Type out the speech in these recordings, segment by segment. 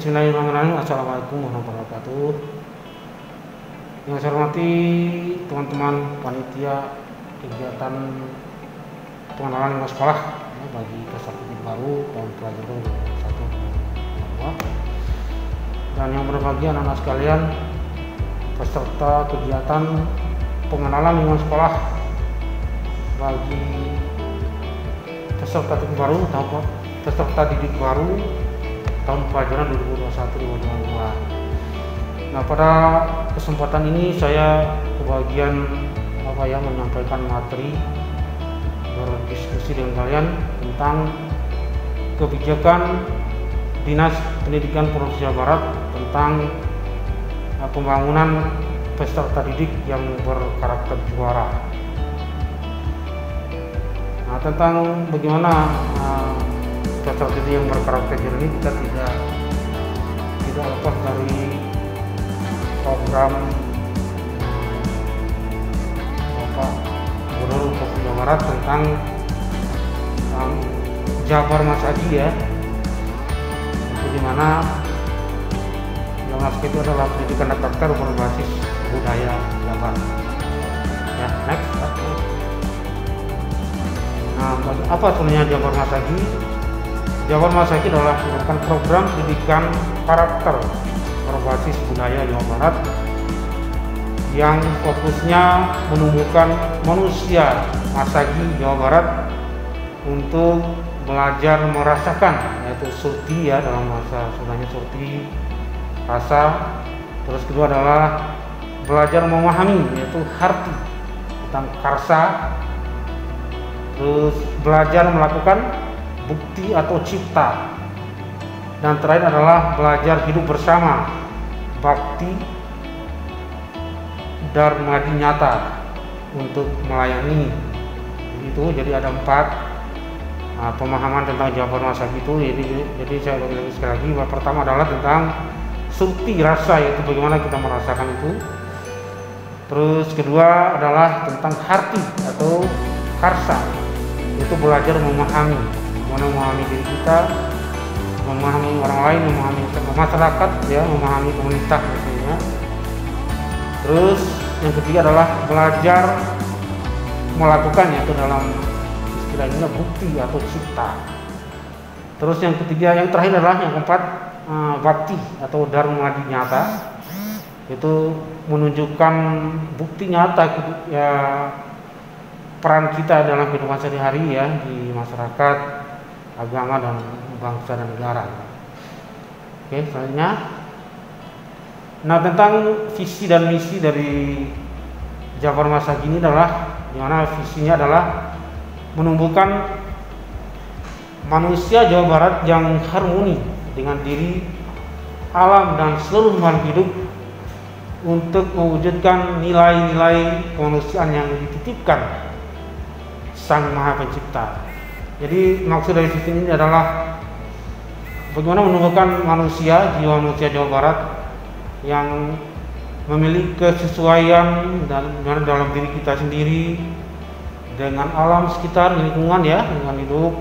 Bismillahirrahmanirrahim. Assalamualaikum warahmatullahi wabarakatuh. Yang saya hormati teman-teman panitia kegiatan pengenalan lingkungan sekolah bagi peserta didik baru tahun pelajaran 2021-2022. Dan yang berbahagia anak-anak sekalian, peserta kegiatan pengenalan lingkungan sekolah bagi peserta didik baru tahun pelajaran 2021-2022. Nah, pada kesempatan ini saya kebagian menyampaikan materi berdiskusi dengan kalian tentang kebijakan Dinas Pendidikan Provinsi Jawa Barat tentang pembangunan peserta didik yang berkarakter juara. Nah, tentang bagaimana peserta didik yang berkarakter juara ini kita tidak lepas dari program Bapak Gubernur Provinsi Jawa Barat tentang Jabar Mas Haji ya, itu dimana yang masuk itu adalah pendidikan dan karakter berbasis budaya Jabar. Ya, next. Nah, apa sebenarnya Jabar Mas Haji? Jabar Mas Haji adalah merupakan program pendidikan karakter berbasis budaya Jawa Barat yang fokusnya menumbuhkan manusia Masagi Jawa Barat untuk belajar merasakan, yaitu surti ya, dalam bahasa Sundanya surti, rasa. Terus kedua adalah belajar memahami, yaitu harti, tentang karsa. Terus belajar melakukan bukti atau cipta. Dan terakhir adalah belajar hidup bersama, bakti, dharma nyata untuk melayani. Jadi ada 4 pemahaman tentang Jabar Mas Haji itu. Jadi saya ulangi sekali lagi. Pertama adalah tentang surti rasa, yaitu bagaimana kita merasakan itu. Terus kedua adalah tentang harti atau karsa, yaitu belajar memahami, bagaimana memahami diri kita, memahami orang lain, memahami masyarakat ya, memahami komunitas misalnya. Terus yang ketiga adalah belajar melakukan, yaitu dalam istilahnya bukti atau cipta. Terus yang ketiga, yang terakhir adalah yang keempat, bakti atau dharma nyata, itu menunjukkan bukti nyata ya peran kita dalam kehidupan sehari-hari ya, di masyarakat, agama dan bangsa dan negara. Oke, selanjutnya. Nah, tentang visi dan misi dari Jabar Mas Haji ini adalah, dimana visinya adalah menumbuhkan manusia Jawa Barat yang harmoni dengan diri, alam dan seluruh makhluk hidup untuk mewujudkan nilai-nilai kemanusiaan yang dititipkan Sang Maha Pencipta. Jadi maksud dari visi ini adalah bagaimana menumbuhkan manusia, jiwa manusia Jawa Barat yang memiliki kesesuaian dalam diri kita sendiri dengan alam sekitar, lingkungan ya, lingkungan hidup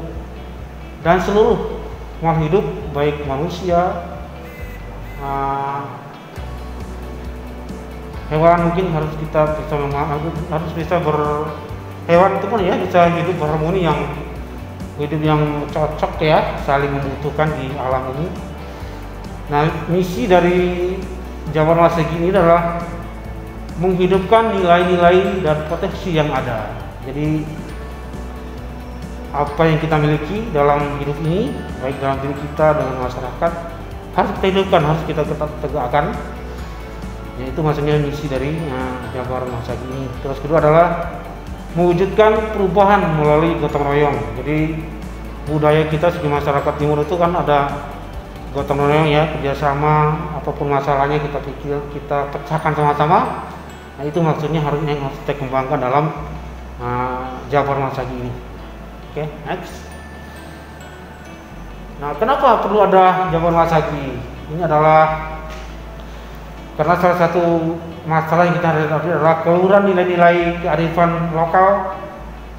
dan seluruh makhluk hidup, baik manusia, hewan mungkin harus bisa hewan itu pun ya bisa hidup berharmoni, yang hidup yang cocok ya, saling membutuhkan di alam ini. Nah, misi dari Jabar Mas Haji ini adalah menghidupkan nilai-nilai dan potensi yang ada. Jadi apa yang kita miliki dalam hidup ini, baik dalam diri kita dengan masyarakat, harus kita hidupkan, harus kita tegakkan. Ya, itu maksudnya misi dari Jabar Mas Haji ini. Terus kedua adalah mewujudkan perubahan melalui gotong royong. Jadi budaya kita sebagai masyarakat timur itu kan ada gotong royong ya, kerjasama, apapun masalahnya kita pecahkan sama-sama. Nah, itu maksudnya harus kita kembangkan dalam Jabar Mas Haji ini. Oke, next. Nah, kenapa perlu ada Jabar Mas Haji? Ini adalah karena salah satu masalah yang kita hadapi adalah keluran nilai-nilai kearifan lokal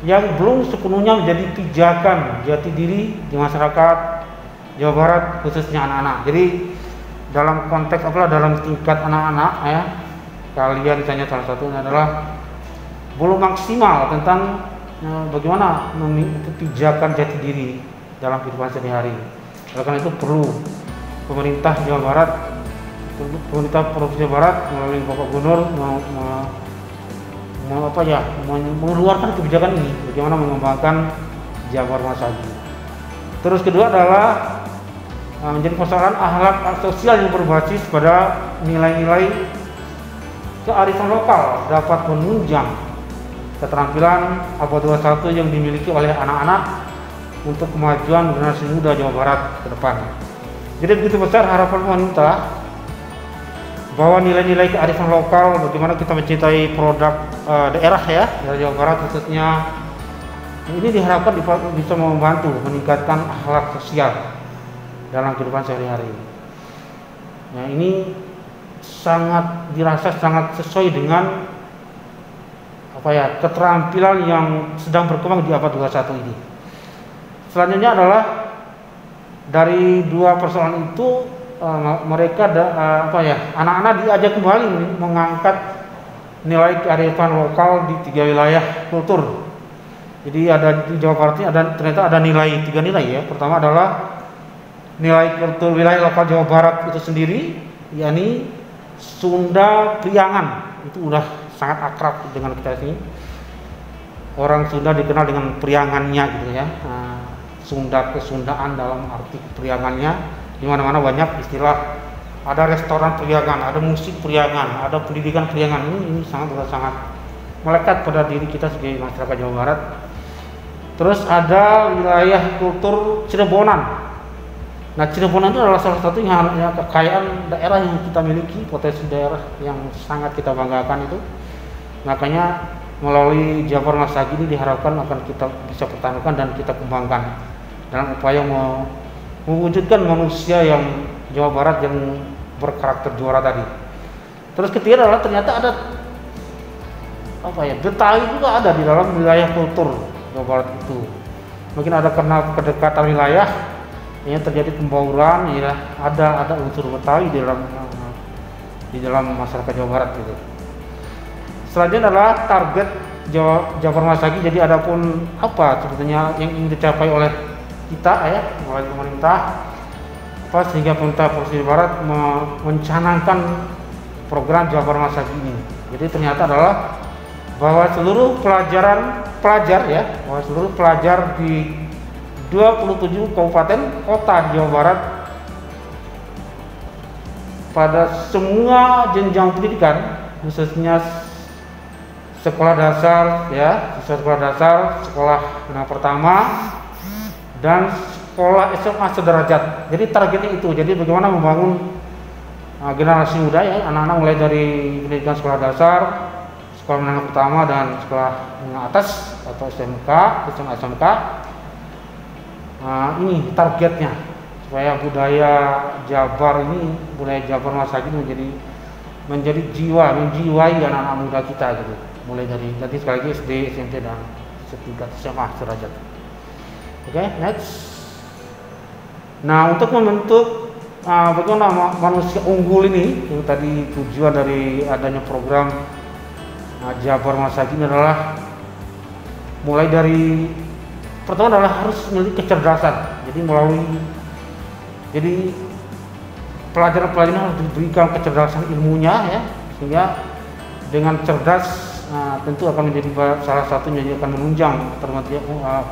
yang belum sepenuhnya menjadi pijakan jati diri di masyarakat Jawa Barat, khususnya anak-anak. Jadi dalam konteks apalah dalam tingkat anak-anak ya, kalian misalnya salah satunya adalah belum maksimal tentang bagaimana pijakan jati diri dalam kehidupan sehari-hari. Oleh karena itu perlu pemerintah Jawa Barat, pemerintah Provinsi Jawa Barat melalui Bapak Gubernur mengeluarkan kebijakan ini, bagaimana mengembangkan Jabar Masagi. Terus kedua adalah menjadi persoalan akhlak sosial yang berbasis pada nilai-nilai kearifan lokal dapat menunjang keterampilan abad 21 yang dimiliki oleh anak-anak untuk kemajuan generasi muda Jawa Barat ke depan. Jadi begitu besar harapan pemerintah bahwa nilai-nilai kearifan lokal, bagaimana kita mencintai produk daerah ya, dari Jawa Barat khususnya, ini diharapkan bisa membantu meningkatkan akhlak sosial dalam kehidupan sehari-hari. Nah, ini dirasa sangat sesuai dengan keterampilan yang sedang berkembang di abad 21 ini. Selanjutnya adalah dari dua persoalan itu mereka anak-anak diajak kembali mengangkat nilai kearifan lokal di 3 wilayah kultur. Jadi ada di Jawa Barat ini ternyata ada tiga nilai ya. Pertama adalah nilai kultur wilayah lokal Jawa Barat itu sendiri, yakni Sunda Priangan. Itu udah sangat akrab dengan kita sini. Orang Sunda dikenal dengan priangannya gitu ya. Sunda kesundaan dalam arti priangannya. Di mana-mana banyak istilah. Ada restoran priangan, ada musik priangan, ada pendidikan priangan. Ini sangat melekat pada diri kita sebagai masyarakat Jawa Barat. Terus ada wilayah kultur Cirebonan. Nah, Cirebonan itu adalah salah satu kekayaan daerah yang kita miliki, potensi daerah yang sangat kita banggakan itu. Makanya melalui Jabar Masagi ini diharapkan akan kita bisa pertahankan dan kita kembangkan dalam upaya mewujudkan manusia yang Jawa Barat yang berkarakter juara tadi. Terus ketiga adalah ternyata ada Betawi juga ada di dalam wilayah kultur Jawa Barat itu. Mungkin ada karena kedekatan wilayah yang terjadi pembauran ya, ada unsur Betawi di dalam masyarakat Jawa Barat gitu. Selanjutnya adalah target Jabar Masagi. Jadi adapun sebetulnya yang ingin dicapai oleh kita ya, oleh pemerintah sehingga pemerintah Provinsi Jawa Barat mencanangkan program Jabar Masagi ini. Jadi ternyata adalah bahwa seluruh pelajar di 27 kabupaten kota di Jawa Barat pada semua jenjang pendidikan, khususnya sekolah dasar ya, sekolah dasar, sekolah menengah pertama dan sekolah SMA sederajat. Jadi targetnya itu. Jadi bagaimana membangun generasi muda ya, anak-anak mulai dari pendidikan sekolah dasar, sekolah menengah pertama dan sekolah menengah atas atau SMK. Ini targetnya supaya budaya Jabar Masagi menjadi menjiwai anak-anak muda kita gitu. Mulai dari nanti sekali lagi SD, SMP dan setingkat SMA sederajat. Oke, next. Nah, untuk membentuk bagaimana manusia unggul ini, yang tadi tujuan dari adanya program Jabar Masagi ini adalah mulai dari pertama adalah harus memiliki kecerdasan. Jadi pelajaran harus diberikan kecerdasan ilmunya ya, sehingga dengan cerdas tentu akan menjadi salah satunya yang akan menunjang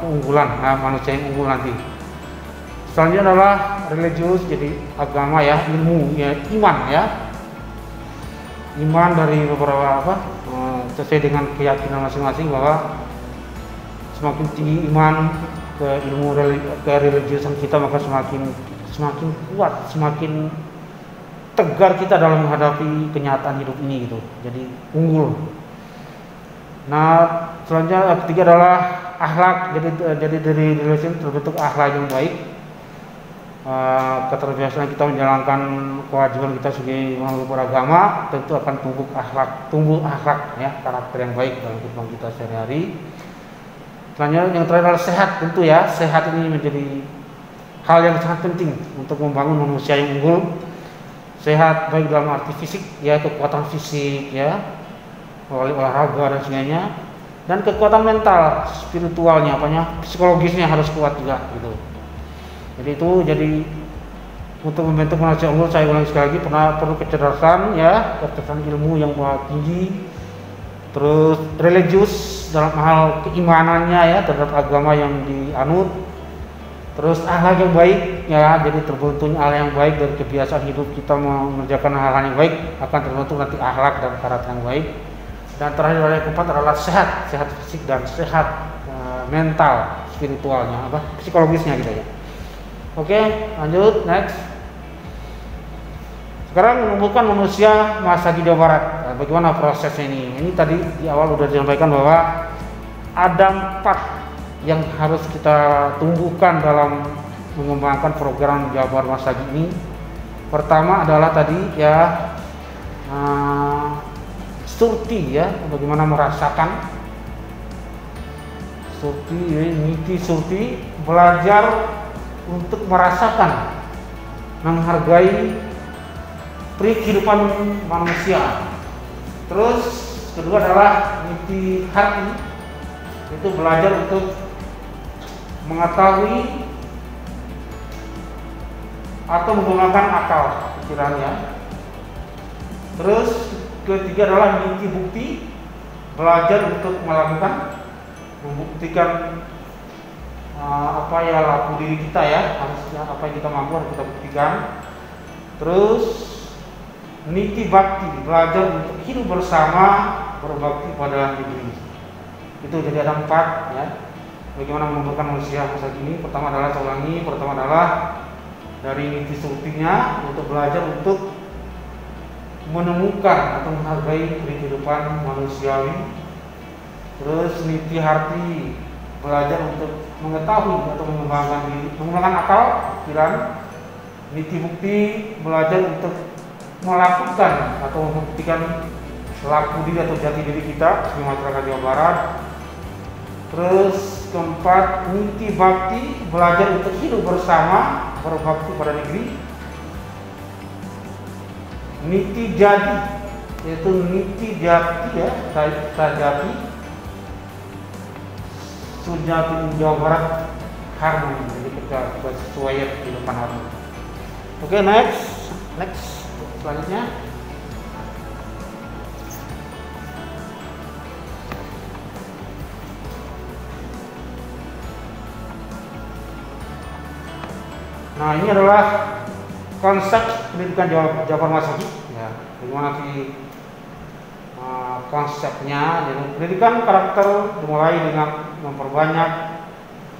keunggulan manusia yang unggul nanti. Selanjutnya adalah religius, jadi agama ya, ilmu ya, iman ya. Iman dari beberapa sesuai dengan keyakinan masing-masing bahwa semakin tinggi iman ke ilmu religiusan kita, maka semakin kuat, semakin tegar kita dalam menghadapi kenyataan hidup ini gitu. Jadi unggul. Nah, selanjutnya ketiga adalah akhlak. Jadi dari religion terbentuk akhlak yang baik. Keterbiasaan kita menjalankan kewajiban kita sebagai makhluk beragama tentu akan tumbuh akhlak ya, karakter yang baik dalam kehidupan kita sehari-hari. Selanjutnya yang terakhir adalah sehat, tentu ya. Sehat ini menjadi hal yang sangat penting untuk membangun manusia yang unggul. sehat baik dalam arti fisik ya, kekuatan fisik ya melalui olahraga dan sebagainya, dan kekuatan mental, spiritualnya, psikologisnya harus kuat juga gitu. Jadi itu untuk membentuk manusia unggul, saya ulangi sekali lagi, perlu kecerdasan ya, kecerdasan ilmu yang tinggi, terus religius dalam hal keimanannya ya terhadap agama yang dianut, terus akhlak yang baik ya, jadi terbentuknya hal yang baik dari kebiasaan hidup kita mengerjakan hal-hal yang baik akan terbentuk nanti akhlak dan karakter yang baik. Dan terakhir yang keempat adalah sehat fisik dan sehat mental, spiritualnya psikologisnya gitu ya. Oke, lanjut next. Sekarang menumbuhkan manusia masa di Jawa Barat. Nah, bagaimana prosesnya ini? Ini tadi di awal sudah disampaikan bahwa ada 4 yang harus kita tumbuhkan dalam mengembangkan program Jawa Barat masa ini. Pertama adalah tadi ya surti ya, bagaimana merasakan surti, belajar untuk merasakan, menghargai kehidupan manusia. Terus kedua adalah niti hati, itu belajar untuk mengetahui atau menggunakan akal pikirannya. Terus ketiga adalah niti bukti, belajar untuk membuktikan apa ya laku diri kita ya, harusnya apa yang kita mampu harus kita buktikan. Terus niti bakti, belajar untuk hidup bersama, berbakti pada negeri. Itu jadi ada 4 ya. Bagaimana menumbuhkan manusia masa kini? Pertama adalah dari niti surtinya, untuk belajar untuk menemukan atau menghargai kehidupan manusiawi. Terus niti hati, belajar untuk mengetahui atau mengembangkan akal pikiran. Niti bukti, belajar untuk melakukan atau membuktikan laku diri atau jati diri kita sebagai masyarakat Jawa Barat. Terus keempat, niti bakti, belajar untuk hidup bersama, berbakti pada negeri. Niti jadi, yaitu niti jati ya, sajati, sujati Jawa Barat harmoni, jadi kita sesuai kehidupan harmoni. Oke, next selanjutnya. Nah, ini adalah konsep pendidikan Jawa Barat masa kini ya. Bagaimana sih konsepnya? Jadi pendidikan karakter dimulai dengan memperbanyak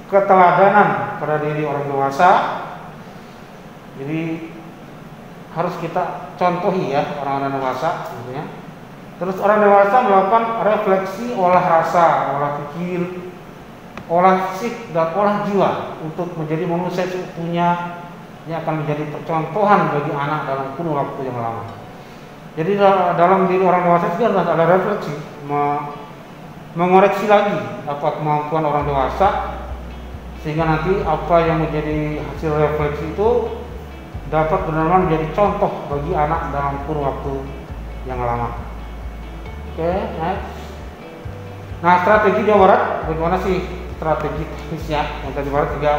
keteladanan pada diri orang dewasa. Jadi harus kita contohi ya orang-orang dewasa gitu ya. Terus orang dewasa melakukan refleksi, olah rasa, olah pikir, olah fisik dan olah jiwa untuk menjadi manusia seutuhnya yang akan menjadi percontohan bagi anak dalam kurun waktu yang lama. Jadi dalam diri orang dewasa juga harus ada refleksi, mengoreksi lagi apa kemampuan orang dewasa, sehingga nanti apa yang menjadi hasil refleksi itu dapat benar-benar menjadi contoh bagi anak dalam kurun waktu yang lama. Oke, next. Nah, strategi Jawa Barat, bagaimana sih strategi teknisnya? Yang tadi Barat juga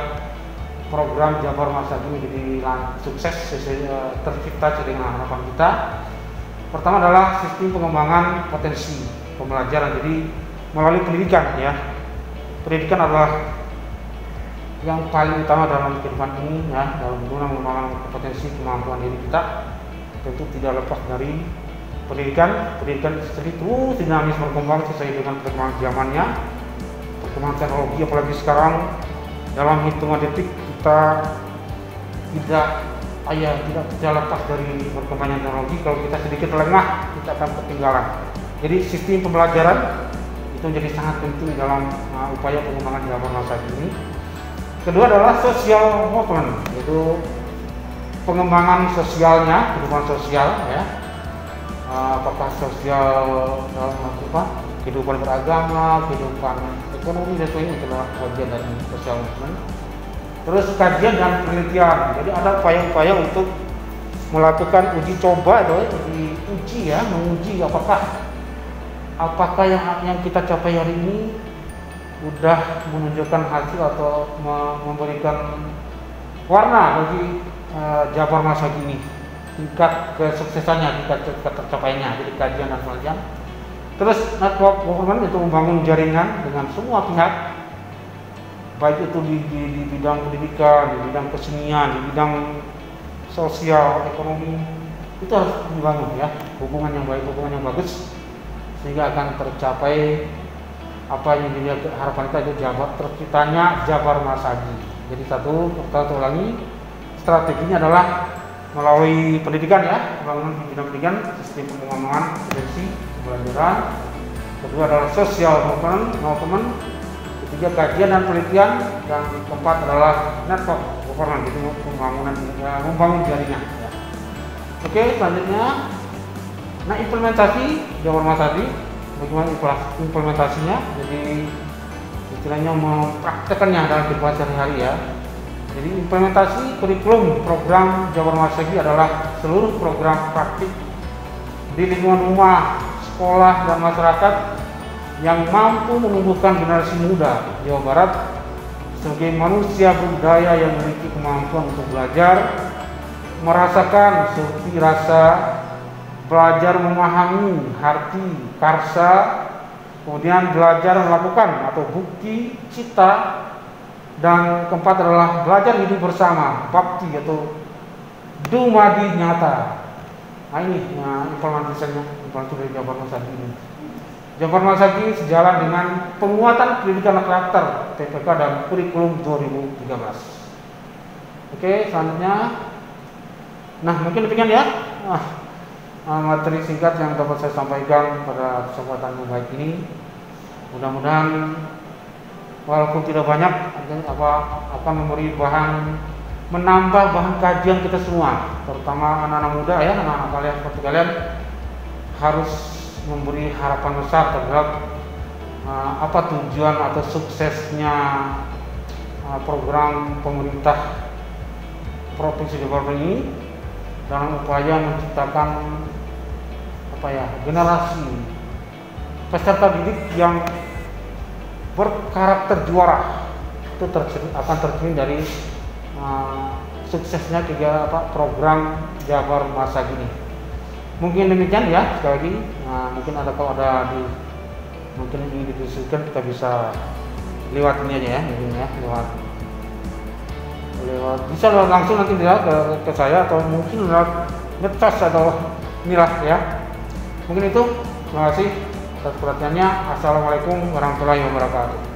program Jawa Barat masa kini jadi sukses, tercipta sesuai dengan harapan kita. Pertama adalah sistem pengembangan potensi pembelajaran. Jadi melalui pendidikan ya. Pendidikan adalah yang paling utama dalam kehidupan ini ya, dalam mengembangkan potensi kemampuan diri kita. Tentu tidak lepas dari pendidikan sendiri terus dinamis berkembang sesuai dengan perkembangan zamannya, perkembangan teknologi. Apalagi sekarang dalam hitungan detik kita tidak lepas dari perkembangan teknologi. Kalau kita sedikit lengah, kita akan ketinggalan. Jadi sistem pembelajaran itu menjadi sangat penting dalam upaya pengembangan Jawa Barat masa ini. Kedua adalah social movement, yaitu pengembangan sosialnya, kehidupan sosial ya. Apakah sosial dalam kehidupan beragama, kehidupan ekonomi dan sebagainya, itulah bagian dari social movement. Terus kajian dan penelitian, jadi ada upaya-upaya untuk melakukan uji coba uji ya, menguji apakah yang kita capai hari ini udah menunjukkan hasil atau memberikan warna bagi Jabar masa kini, tingkat kesuksesannya, tingkat tercapainya. Jadi kajian dan penelitian. Terus network government itu membangun jaringan dengan semua pihak, baik itu di bidang pendidikan, di bidang kesenian, di bidang sosial, ekonomi, itu harus dibangun ya, hubungan yang baik, hubungan yang bagus, sehingga akan tercapai apa yang jadi harapan kita, itu terciptanya Jabar Masagi. Jadi satu ulangi, strateginya adalah melalui pendidikan ya, pembangunan di bidang pendidikan, sistem pengembangan kompetensi pembelajaran. Kedua adalah social movement, ketiga kajian dan penelitian, dan keempat adalah network government, itu membangun jaringan ya. Oke, selanjutnya implementasi Jabar Masagi, bagaimana implementasinya. Jadi istilahnya mempraktekannya dalam kehidupan sehari-hari ya. Jadi implementasi kurikulum program Jabar Masagi adalah seluruh program praktik di lingkungan rumah, sekolah, dan masyarakat yang mampu menumbuhkan generasi muda Jawa Barat sebagai manusia berbudaya yang memiliki kemampuan untuk belajar, merasakan seperti rasa, belajar memahami arti karsa, kemudian belajar melakukan atau bukti cita, dan keempat adalah belajar hidup bersama, bakti atau dumadi nyata. Nah ini implementasinya, implementasi dari Jabar Masagi ini. Jabar Masagi sejalan dengan penguatan pendidikan karakter TPK dan kurikulum 2013. Oke, selanjutnya, mungkin demikian ya materi singkat yang dapat saya sampaikan pada kesempatan yang baik ini. Mudah-mudahan walaupun tidak banyak, akan memberi menambah bahan kajian kita semua, terutama anak-anak muda ya, anak-anak kalian seperti kalian harus memberi harapan besar terhadap apa tujuan atau suksesnya program pemerintah Provinsi Jawa Barat ini dalam upaya menciptakan generasi peserta didik yang berkarakter juara. Itu akan tercermin dari suksesnya program Jabar Masagi ini. Mungkin demikian ya, sekali lagi. Mungkin kalau mungkin ini didiskusikan, kita bisa lewat ini aja ya, mungkin ya, lewat bisa langsung nanti ke saya, atau mungkin lewat medsos atau inilah ya. Mungkin itu. Terima kasih atas perhatiannya. Assalamualaikum warahmatullahi wabarakatuh.